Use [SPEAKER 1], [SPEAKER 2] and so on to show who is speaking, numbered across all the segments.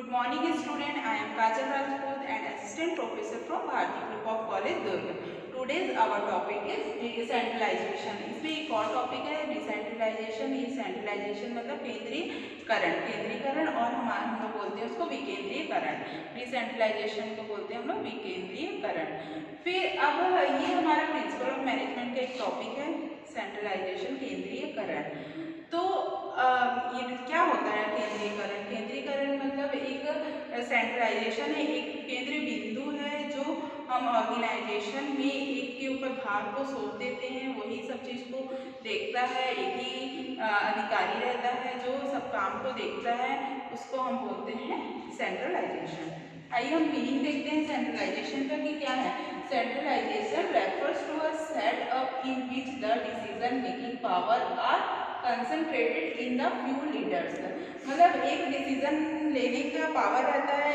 [SPEAKER 1] Good morning student, I am Kajal Rajput and assistant professor from Bharati Group of College Durg. Today's our topic is decentralization. इसमें एक और topic है decentralisation. Decentralisation मतलब केंद्रीकरण और हम लोग बोलते हैं उसको विकेंद्रीकरण. डिसेंट्रलाइजेशन को बोलते हैं हम लोग विकेंद्रीकरण. फिर अब ये हमारा प्रिंसिपल ऑफ मैनेजमेंट का एक टॉपिक है सेंट्रलाइजेशन, केंद्रीयकरण. तो ये क्या होता है केंद्रीकरण? केंद्रीकरण मतलब एक सेंट्रलाइजेशन है, एक केंद्रीय बिंदु है जो हम ऑर्गेनाइजेशन में एक के ऊपर भार को सौंप देते हैं, वही सब चीज़ को देखता है, एक ही अधिकारी रहता है जो सब काम को देखता है, उसको हम बोलते हैं सेंट्रलाइजेशन. आइए हम मीनिंग देखते हैं सेंट्रलाइजेशन का कि क्या है. Centralisation refers to a setup in which the decision making power are concentrated in the few leaders. मतलब एक डिसीजन लेने का पावर रहता है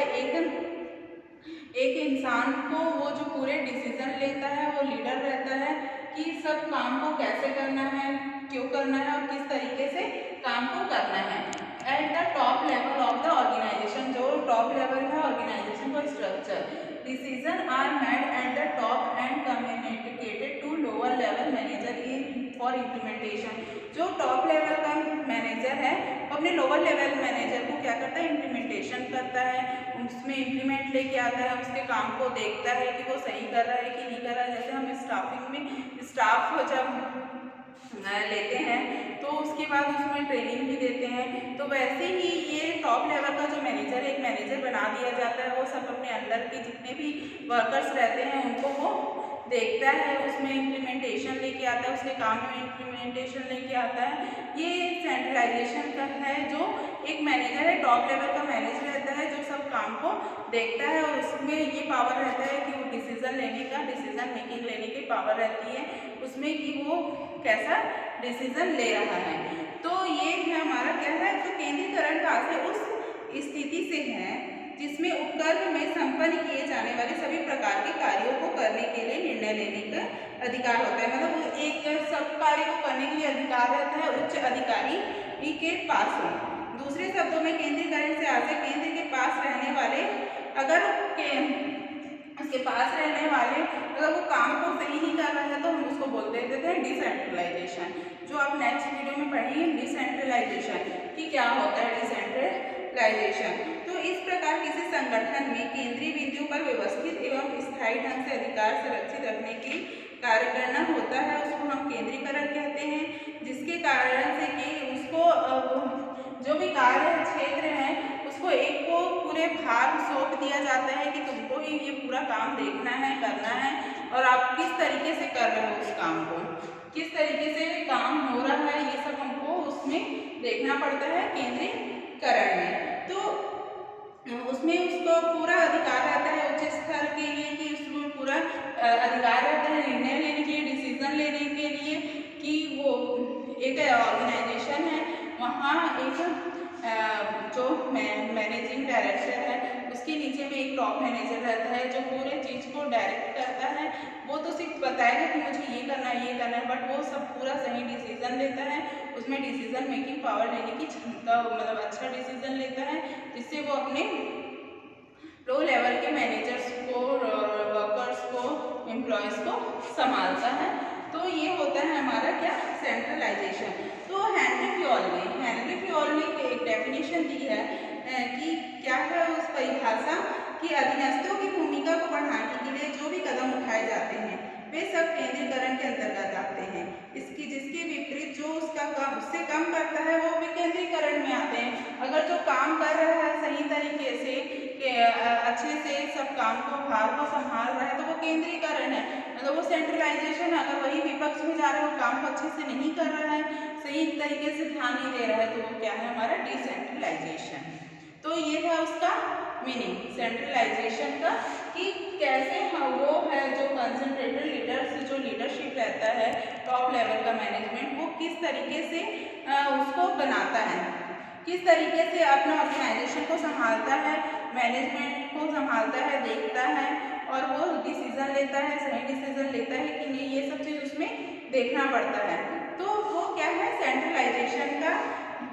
[SPEAKER 1] एक इंसान को, वो जो पूरे डिसीजन लेता है वो लीडर रहता है कि सब काम को कैसे करना है, क्यों करना है और किस तरीके से काम को करना है. At the top level of the organization, जो टॉप लेवल है ऑर्गेनाइजेशन का structure, decision are made at the top and communicated to lower level manager in for implementation. जो टॉप लेवल का मैनेजर है वो अपने लोअर लेवल मैनेजर को क्या करता है, इम्प्लीमेंटेशन करता है, उसमें इम्प्लीमेंट लेके आता है, उसके काम को देखता है कि वो सही कर रहा है कि नहीं कर रहा है. जैसे हम स्टाफिंग में स्टाफ जब लेते हैं तो उसके बाद उसमें ट्रेनिंग भी देते हैं, तो वैसे ही ये टॉप लेवल का जो मैनेजर है, एक मैनेजर बना दिया जाता है, वो सब अपने अंदर के जितने भी वर्कर्स रहते हैं उनको वो देखता है, उसमें इम्प्लीमेंटेशन लेके आता है, उसके काम में इम्प्लीमेंटेशन लेके आता है. ये सेंट्रलाइजेशन का है, जो एक मैनेजर है, टॉप लेवल का मैनेजर रहता है जो सब काम को देखता है, और उसमें ये पावर रहता है कि वो डिसीजन मेकिंग लेने की पावर रहती है उसमें कि वो कैसा डिसीजन ले रहा है. तो ये है हमारा क्या है, तो केंद्रीकरण का आशय उस स्थिति से है जिसमें उपकरण में संपन्न किए जाने वाले सभी प्रकार के कार्यों को करने के लिए निर्णय लेने का अधिकार होता है. मतलब एक सब कार्य को करने के लिए अधिकार रहता है उच्च अधिकारी के पास. दूसरे शब्दों में केंद्रीकरण से आशय केंद्र के पास रहने वाले, अगर उसके पास रहने वाले अगर वो काम को सही नहीं कर रहा है तो हम उसको बोल देते हैं डिसेंट्रलाइजेशन. जो आप नेक्स्ट वीडियो में पढ़िए डिसेंट्रलाइजेशन कि क्या होता है डिसेंट्रलाइजेशन. तो इस प्रकार किसी संगठन में केंद्रीय बिंदु पर व्यवस्थित एवं स्थायी ढंग से अधिकार सुरक्षित रखने की कार्य करना होता है, उसको हम केंद्रीकरण कहते हैं. जिसके कारण से कि उसको जो भी कार्य क्षेत्र है उसको एक को पूरे भार सौंप दिया जाता है कि तुमको ही ये पूरा काम देखना है, करना है, और आप किस तरीके से कर रहे हो उस काम को, किस तरीके से काम हो रहा है, ये सब हमको उसमें देखना पड़ता है केंद्रीकरण में. तो उसमें उसको पूरा अधिकार रहता है उच्च स्तर के लिए कि उसमें पूरा अधिकार रहता है निर्णय लेने के लिए, डिसीजन लेने के लिए कि वो एक ऑर्गेनाइजेशन है, वहाँ एक जो मैनेजिंग डायरेक्टर है उसके नीचे में एक टॉप मैनेजर रहता है जो पूरे चीज़ को डायरेक्ट करता है. वो तो सिर्फ बताएगा कि मुझे ये करना है, बट वो सब पूरा सही डिसीजन लेता है, उसमें डिसीजन मेकिंग पावर लेने की क्षमता, मतलब अच्छा डिसीजन लेता है जिससे वो अपने लो लेवल के मैनेजर्स को, वर्कर्स को, एम्प्लॉयज़ को संभालता है. तो ये होता है हमारा क्या, सेंट्रलाइजेशन. तो हेनरी फ्योल ने एक डेफिनेशन दी है कि क्या है उस परिभाषा कि अधीनस्थों की भूमिका को बढ़ाने के लिए जो भी कदम उठाए जाते हैं वे सब केंद्रीकरण के अंतर्गत आते हैं. जिसके विपरीत जो उसका काम उससे कम करता है वो विकेंद्रीकरण में आते हैं. अगर जो काम कर रहा है सही तरीके से अच्छे से सब काम को, भार को संभाल रहा है तो वो केंद्रीकरण है, मतलब वो सेंट्रलाइजेशन है. अगर वही विपक्ष में जा रहा है, वो काम को अच्छे से नहीं कर रहा है, सही तरीके से ध्यान नहीं दे रहा है, तो वो क्या है हमारा डिसेंट्रलाइजेशन. तो ये है उसका मीनिंग सेंट्रलाइजेशन का कि कैसे वो है जो कंसंट्रेटेड लीडर्स, जो लीडरशिप रहता है टॉप लेवल का मैनेजमेंट, वो किस तरीके से उसको बनाता है, किस तरीके से अपना ऑर्गेनाइजेशन को संभालता है, मैनेजमेंट को संभालता है, देखता है, और वो डिसीजन लेता है, सही डिसीजन लेता है कि नहीं, ये सब चीज़ उसमें देखना पड़ता है. तो वो क्या है सेंट्रलाइजेशन का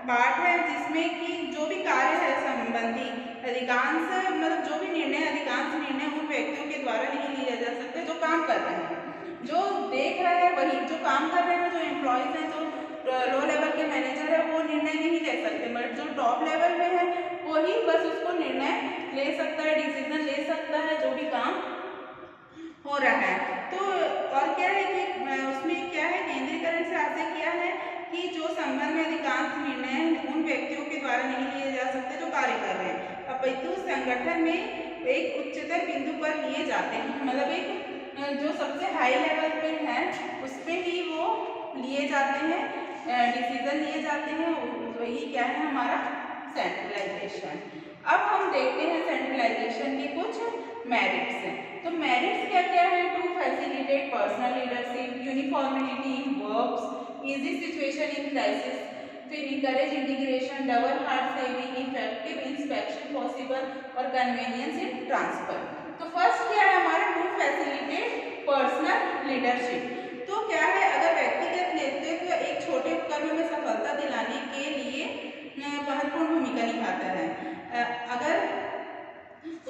[SPEAKER 1] पार्ट है जिसमें कि जो भी कार्य है संबंधी अधिकांश मतलब जो भी निर्णय अधिकांश निर्णय उन व्यक्तियों के द्वारा नहीं लिए जा सकते जो काम कर रहे हैं। जो देख रहा है वही, जो काम कर रहे हैं, जो एम्प्लॉयज हैं, जो लो लेवल के मैनेजर है वो निर्णय नहीं ले सकते, बट जो टॉप लेवल में है वही बस उसको निर्णय ले सकता है, डिसीजन ले सकता है जो भी काम हो रहा है। तो और क्या है कि उसमें क्या है, केंद्रीकरण से आशय क्या है कि जो संबंध में अधिकांश निर्णय उन व्यक्तियों के द्वारा नहीं लिए जा सकते जो कार्य कर रहे हैं, अपितु संगठन में एक उच्चतर बिंदु पर लिए जाते हैं, मतलब एक जो सबसे हाई लेवल पे है उस पर ही वो लिए जाते हैं, डिसीजन लिए जाते हैं, वही क्या है हमारा सेंट्रलाइजेशन। अब हम देखते हैं सेंट्रलाइजेशन के कुछ मेरिट्स हैं। तो मेरिट्स क्या क्या है? To facilitate personal leadership, uniformity in works, easy situation in crisis, फिर encourage integration, double heart saving, effective inspection possible और कन्वीनियंस इन ट्रांसफर। तो फर्स्ट क्या है हमारा? To facilitate personal leadership. तो क्या है, अगर व्यक्तिगत नेतृत्व एक छोटे उपक्रम में सफलता दिलाने के लिए महत्वपूर्ण भूमिका निभाता है। अगर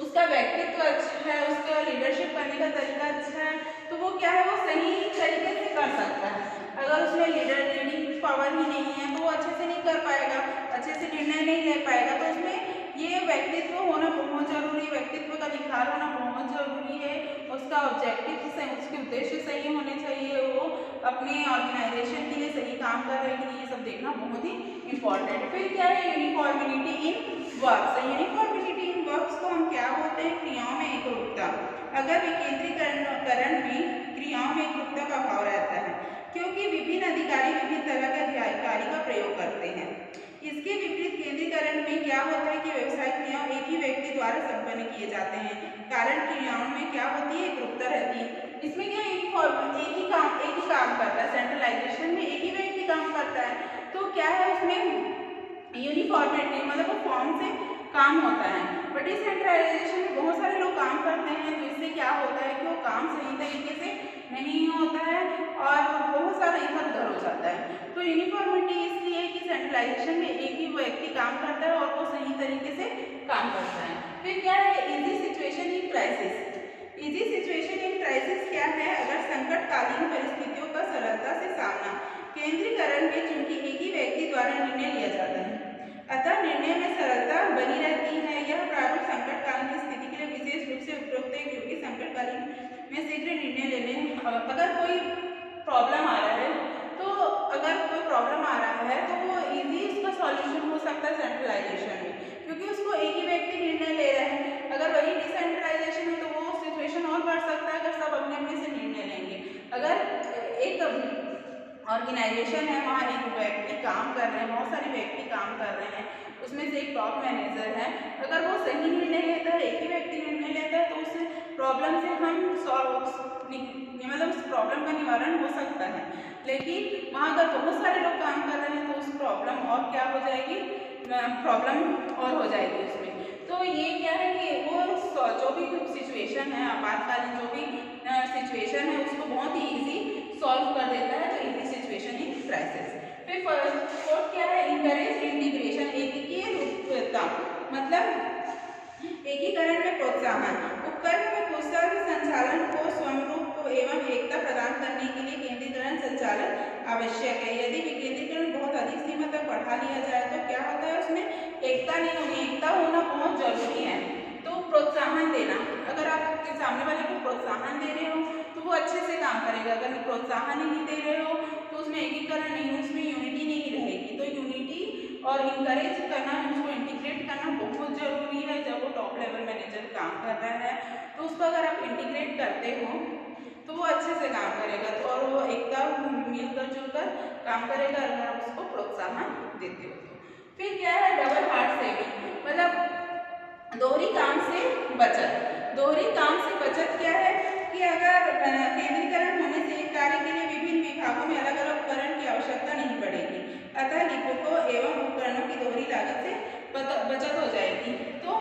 [SPEAKER 1] उसका व्यक्तित्व अच्छा है, उसका लीडरशिप करने का तरीका अच्छा है, तो वो क्या है, वो सही तरीके से कर सकता है। अगर उसमें लीडिंग पावर ही नहीं है तो वो अच्छे से नहीं कर पाएगा, अच्छे से निर्णय नहीं ले पाएगा। तो उसमें ये व्यक्तित्व होना बहुत जरूरी है, व्यक्तित्व का निखार होना बहुत जरूरी है। उसका ऑब्जेक्टिव से, उसके उद्देश्य सही होने चाहिए, वो अपने ऑर्गेनाइजेशन के लिए सही काम कर रहे हैं कि नहीं, ये सब देखना बहुत ही इंपॉर्टेंट है। फिर क्या है? Uniformity in works. Uniformity in works को हम क्या बोलते हैं? क्रियाओं में एकरूपता। अगर विकेंद्रीकरण में क्रियाओं में एकरूपता का भाव रहता है, क्योंकि विभिन्न अधिकारी विभिन्न तरह के अधिकारी का प्रयोग करते हैं। इसके विपरीत केंद्रीकरण में क्या होता है कि व्यवसायिक क्रियाएं एक ही व्यक्ति द्वारा संपन्न किए जाते हैं, कारण क्रियाओं में क्या होती है? एकरूपता रहती है। इसमें क्या एक ही काम करता है, सेंट्रलाइजेशन में एक ही व्यक्ति काम करता है, तो क्या है उसमें यूनिफॉर्मिटी, मतलब वो फॉर्म से काम होता है। बट डिसेंट्रलाइजेशन में बहुत सारे लोग काम करते हैं, तो इससे क्या होता है कि वो काम सही तरीके से नहीं होता है और बहुत सारा इधर उधर हो जाता है। तो यूनिफॉर्मिटी इसलिए कि सेंट्रलाइजेशन में एक ही व्यक्ति काम करता है और वो सही तरीके से काम करता है। फिर क्या है? Easy situation in crisis. Easy situation in crisis क्या है? अगर संकटकालीन परिस्थितियों का सरलता से सामना। केंद्रीकरण में चूंकि एक ही व्यक्ति द्वारा निर्णय लिया जाता है, अतः निर्णय में सरलता बनी रहती है। यह प्रारूप संकटकालीन की स्थिति के लिए विशेष रूप से उपयुक्त है, क्योंकि संकटकालीन में शीघ्र निर्णय लेने, अगर कोई प्रॉब्लम आ रहा है तो वो इजी उसका सॉल्यूशन हो सकता है सेंट्रलाइजेशन में, क्योंकि उसको एक ही व्यक्ति निर्णय ले रहे हैं। अगर वही डिसेंट्रलाइजेशन है तो वो सिचुएशन और बढ़ सकता है, अगर सब अपने अपने से निर्णय लेंगे। अगर एक ऑर्गेनाइजेशन है, वहाँ एक व्यक्ति काम कर रहे हैं, बहुत सारे व्यक्ति काम कर रहे हैं, उसमें से एक टॉप मैनेजर है, अगर वो सही निर्णय लेता है, एक ही व्यक्ति निर्णय लेता है, तो उस प्रॉब्लम से हम मतलब उस प्रॉब्लम का निवारण हो सकता है। लेकिन वहाँ अगर बहुत सारे लोग काम कर रहे हैं तो उस प्रॉब्लम और क्या हो जाएगी, प्रॉब्लम और हो जाएगी उसमें। तो ये क्या है कि वो जो भी सिचुएशन है, आपातकालीन जो भी सिचुएशन है, उसको बहुत ही ईजी सॉल्व कर देता है, तो इजी सिचुएशन इन क्राइसिस। फिर फोर्थ क्या है? इनकरेज इंटीग्रेशन, एकीकृतता, मतलब एकीकरण में प्रोत्साहन। उपकरण में कुशल संचालन को स्वरूप एवं एकता प्रदान करने के लिए केंद्रीकरण संचालन आवश्यक है। यदि विकेंद्रीकरण बहुत अधिक सीमा तक बढ़ा लिया जाए तो क्या होता है, उसमें एकता नहीं होगी। एकता होना बहुत जरूरी है। तो प्रोत्साहन देना, अगर आप आपके सामने वाले को प्रोत्साहन दे रहे हो तो वो अच्छे से काम करेगा। अगर प्रोत्साहन ही नहीं दे रहे हो तो उसमें एकीकरण नहीं, उसमें यूनिटी नहीं रहेगी। तो यूनिटी और इंकरेज करना, उसको इंटीग्रेट करना बहुत जरूरी है। जब वो टॉप लेवल मैनेजर काम कर रहा है तो उसको अगर आप इंटीग्रेट करते हो तो वो अच्छे से काम करेगा, तो और वो एकता मिलकर जुलकर काम करेगा अगर आप उसको प्रोत्साहन देते हो। फिर क्या है? डबल हार्ट सेविंग, मतलब दोहरी काम से बचत। दोहरी काम से बचत क्या है कि अगर केंद्रीकरण होने से एक कार्य के लिए विभिन्न विभागों में अलग अलग उपकरण की आवश्यकता नहीं पड़ेगी, अतः लिपिकों एवं उपकरणों की दोहरी लागत से बचत हो जाएगी। तो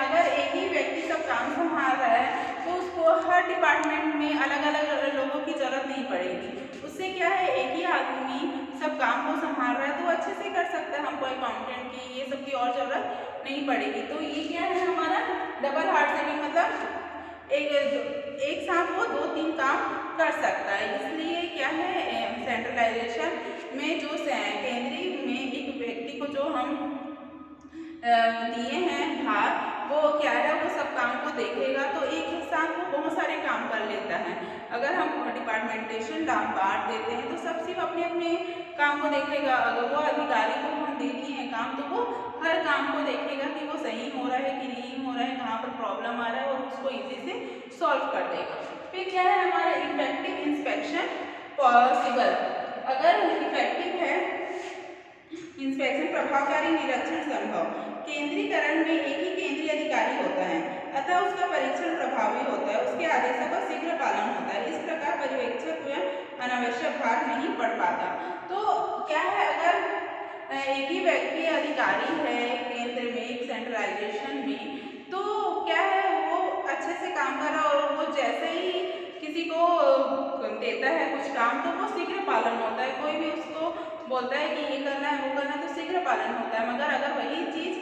[SPEAKER 1] अगर एक ही व्यक्ति सब काम संभाल रहा है तो उसको हर डिपार्टमेंट में अलग अलग लोगों की जरूरत नहीं पड़ेगी। उससे क्या है, एक ही आदमी सब काम को संभाल रहा है तो वो अच्छे से कर सकता है, हमको अकाउंटेंट की ये सब की और जरूरत नहीं पड़ेगी। तो ये क्या है हमारा डबल हार्ड सेविंग, मतलब एक साथ वो 2-3 काम कर सकता है। इसलिए क्या है सेंट्रलाइजेशन में जो केंद्रीय में एक व्यक्ति को जो हम दिए हैं भार, वो क्या है वो सब काम को देखेगा, तो एक साथ वो बहुत सारे काम कर लेता है। अगर हम डिपार्टमेंटेशन बांट देते हैं तो सब सिर्फ अपने अपने काम को देखेगा। अगर वो अधिकारी को हम दे दिए हैं काम, तो वो हर काम को देखेगा कि वो सही हो रहा है कि नहीं हो रहा है, कहाँ पर प्रॉब्लम आ रहा है, और उसको इजी से सॉल्व कर देगा। फिर क्या है हमारा इफेक्टिव इंस्पेक्शन पॉसिबल। अगर इफेक्टिव है इंस्पेक्शन, प्रभावकारी निरीक्षण संभव। केंद्रीकरण में एक ही केंद्रीय अधिकारी होता है, अतः उसका परीक्षण प्रभावी होता है, उसके आदेशों का शीघ्र पालन होता है। इस प्रकार पर्यवेक्षक में अनावश्यक भार नहीं पड़ पाता। तो क्या है अगर एक ही व्यक्ति अधिकारी है केंद्र में, एक सेंट्रलाइजेशन में, तो क्या है वो अच्छे से काम कर रहा, और वो जैसे ही किसी को देता है कुछ काम तो वो शीघ्र पालन होता है। कोई भी उसको बोलता है कि ये करना है वो करना है तो शीघ्र पालन होता है। मगर अगर वही चीज़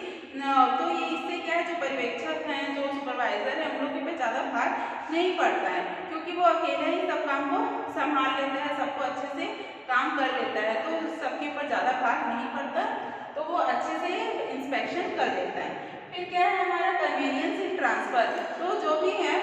[SPEAKER 1] तो ये इससे क्या है जो पर्यवेक्षक हैं, जो सुपरवाइजर है, उन लोगों पे ज़्यादा भार नहीं पड़ता है, क्योंकि वो अकेले ही सब काम को संभाल लेता है, सबको अच्छे से काम कर लेता है, तो सबके ऊपर ज़्यादा भार नहीं पड़ता, तो वो अच्छे से इंस्पेक्शन कर देता है। फिर क्या है हमारा कन्वीनियंस इन ट्रांसफ़र। तो जो भी है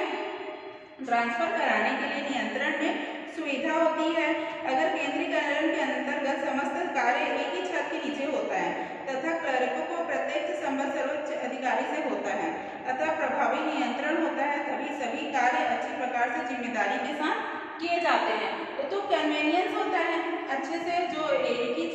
[SPEAKER 1] ट्रांसफ़र कराने के लिए नियंत्रण में सुविधा होती है। अगर केंद्रीकरण के अंतर्गत समस्त कार्य एक ही छत के नीचे होता है तथा क्लर्कों को प्रत्यक्ष संबंध सर्वोच्च अधिकारी से होता है, अतः प्रभावी नियंत्रण होता है, तभी सभी कार्य अच्छी प्रकार से जिम्मेदारी के साथ किए जाते हैं। तो कन्वीनियंस होता है अच्छे से, जो एक ही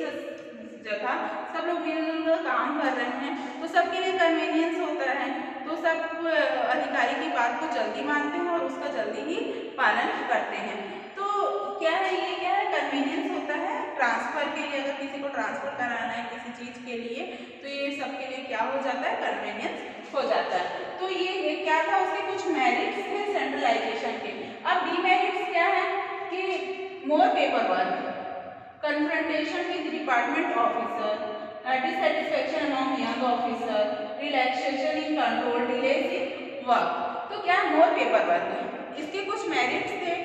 [SPEAKER 1] जगह सब लोग मिलकर काम कर रहे हैं तो सबके लिए कन्वीनियंस होता है, तो सब अधिकारी की बात को जल्दी मानते हैं और उसका जल्दी ही पालन करते हैं। तो क्या है ये क्या है कन्वीनियंस होता है ट्रांसफ़र के लिए। अगर किसी को ट्रांसफ़र कराना है किसी चीज़ के लिए तो ये सबके लिए क्या हो जाता है कन्वीनियंस हो जाता है। तो ये क्या था उसके कुछ मेरिट्स थे सेंट्रलाइजेशन के। अब डीमेरिट्स क्या है कि मोर paper work, confrontation with department officer, dissatisfaction among young officer, relaxation in control, delays in work। तो क्या मोर पेपर वर्क, इसके कुछ मेरिट्स थे,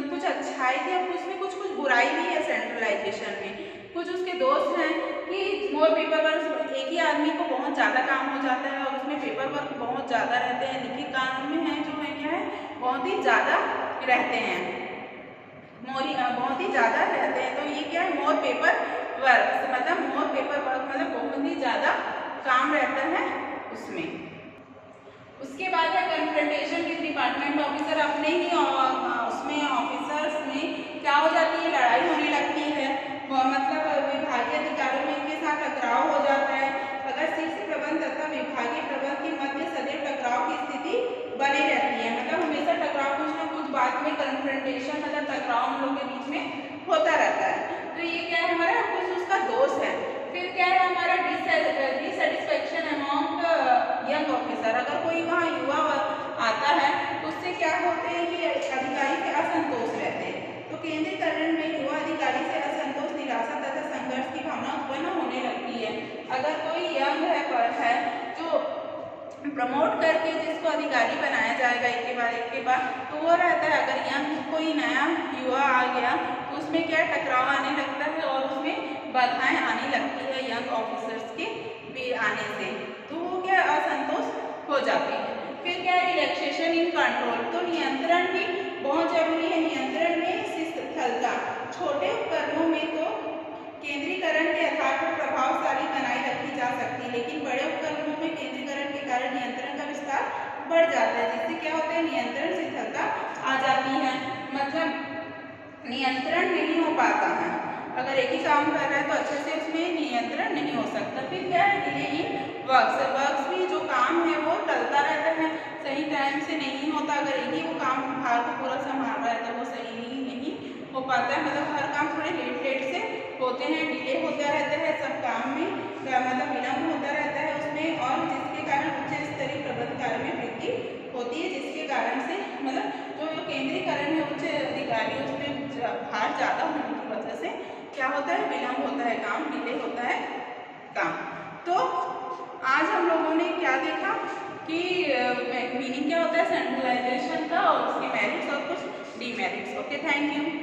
[SPEAKER 1] कुछ अच्छाई थी, अब उसमें कुछ बुराई भी है सेंट्रलाइजेशन में। कुछ उसके दोष हैं कि मोर पेपर वर्क, एक ही आदमी को बहुत ज़्यादा काम हो जाता है और उसमें पेपर वर्क बहुत ज़्यादा रहते हैं, लिखित कानून में है जो है क्या है बहुत ही ज़्यादा रहते हैं, बहुत ही ज़्यादा रहते हैं। तो ये क्या है मोर पेपर वर्क, मतलब मोर पेपर वर्क मतलब बहुत ही ज़्यादा काम रहता है उसमें। उसके बाद है कन्फ्रंटेशन विद डिपार्टमेंट ऑफिसर, अपने ही उसमें ऑफिसर्स में क्या हो जाती है लड़ाई होने लगती है, मतलब विभागीय अधिकारियों में इनके साथ टकराव हो जाता है। अगर शीर्ष प्रबंध तथा विभागीय प्रबंध के मध्य सदैव टकराव की स्थिति बनी रहती है, मतलब हमेशा टकराव कुछ ना कुछ बात में कन्फ्रंटेशन मतलब टकराव हम लोग के बीच में होता रहता है। तो ये क्या है हमारा कुछ उसका दोष है। फिर क्या है हमारा डिससेटिस्फेक्शन अमॉन्ग यंग ऑफिसर, अगर कोई वहाँ युवा आता है तो उससे क्या होते हैं कि अधिकारी से असंतोष रहते हैं। तो केंद्रीकरण में युवा अधिकारी से असंतोष, निराशा तथा संघर्ष की भावना उत्पन्न होने लगती है। अगर कोई यंग है जो प्रमोट करके जिसको अधिकारी बनाया जाएगा एक के बाद तो वो रहता है, अगर यंग कोई नया युवा आ गया तो उसमें क्या टकराव आने लगता है और उसमें बाधाएं आने लगती है यंग ऑफिसर्स के भी आने से, तो वो क्या असंतोष हो जाती है। फिर क्या है रिलैक्सेशन इन कंट्रोल, तो नियंत्रण भी बहुत जरूरी है। नियंत्रण में शिथिलता, छोटे उपकरणों में तो केंद्रीकरण के आधार पर प्रभावशाली बनाई रखी जा सकती है, लेकिन बड़े उपकरणों में केंद्रीकरण के कारण नियंत्रण का विस्तार बढ़ जाता है, जिससे क्या होता है नियंत्रण शिथिलता आ जाती है, मतलब नियंत्रण नहीं हो पाता है। अगर एक ही काम कर रहा है तो अच्छे से उसमें नियंत्रण नहीं हो सकता। फिर क्या है डिले इन वर्क्स भी जो काम है वो टलता रहता है, सही टाइम से नहीं होता। अगर एक ही वो काम भार को पूरा संभाल रहा है तो वो सही नहीं हो पाता है, मतलब हर काम थोड़े लेट से होते हैं, डिले होता रहता है सब काम में, मतलब विलम्ब होता रहता है उसमें, और जिसके कारण उच्च स्तरीय प्रबंध कार्य में वृद्धि होती है, जिसके कारण से मतलब जो केंद्रीकरण है उच्च अधिकारी उसमें भार ज़्यादा होने की वजह से क्या होता है विलम्ब होता है काम, डिले होता है काम। तो आज हम लोगों ने क्या देखा कि मीनिंग क्या होता है सेंट्रलाइजेशन का और उसके मेरिट्स और कुछ डीमेरिट्स। Okay, thank you.